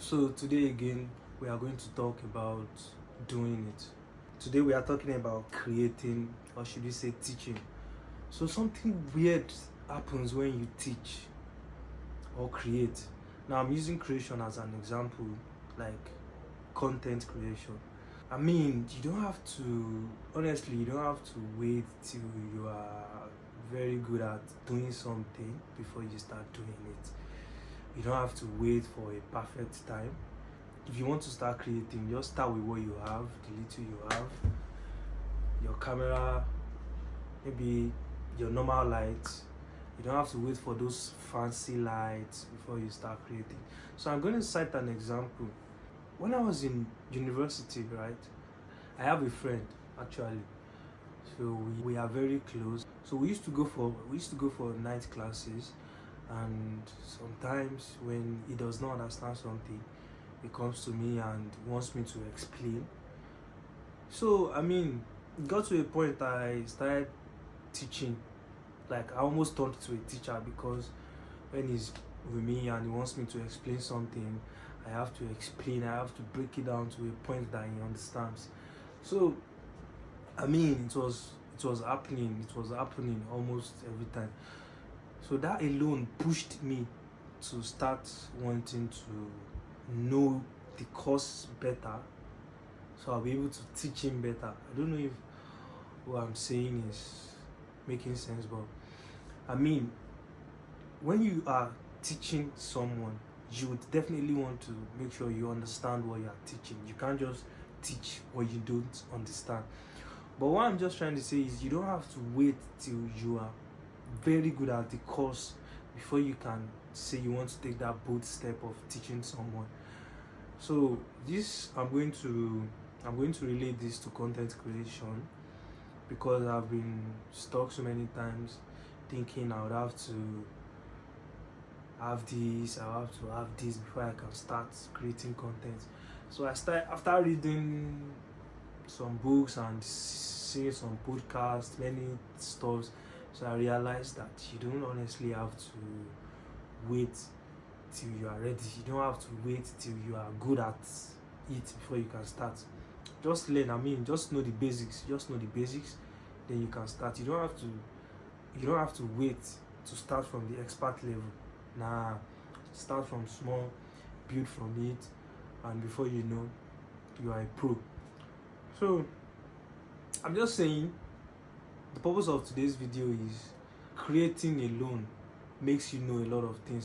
So today again we are going to talk about doing it. Today we are talking about creating, or should we say teaching. So something weird happens when you teach or create. Now I'm using creation as an example, like content creation. I mean, you don't have to, honestly, you don't have to wait till you are very good at doing something before you start doing it. You don't have to wait for a perfect time. If you want to start creating, just start with what you have, the little you have, your camera, maybe your normal lights. You don't have to wait for those fancy lights before you start creating. So I'm going to cite an example. When I was in university, right, I have a friend actually. So we are very close. So we used to go for night classes, and sometimes when he does not understand something, he comes to me and wants me to explain. So I mean, it got to a point I started teaching. Like I almost turned to a teacher because when he's with me and he wants me to explain something, I have to explain. I have to break it down to a point that he understands. So I mean, it was happening. It was happening almost every time. So that alone pushed me to start wanting to know the course better, so I'll be able to teach him better. I don't know if what I'm saying is making sense, but I mean, when you are teaching someone, you would definitely want to make sure you understand what you are teaching. You can't just teach what you don't understand. But what I'm just trying to say is you don't have to wait till you are very good at the course before you can say you want to take that bold step of teaching someone. So this I'm going to relate this to content creation because I've been stuck so many times thinking I would have to have this before I can start creating content. So I start after reading some books and seeing some podcasts, many stuff. So I realized that you don't honestly have to wait till you are ready. You don't have to wait till you are good at it before you can start. Just learn. I mean, just know the basics. Just know the basics, then you can start. You don't have to wait to start from the expert level. Nah, start from small, build from it, and before you know, you are a pro. So I'm just saying the purpose of today's video is creating alone makes you know a lot of things.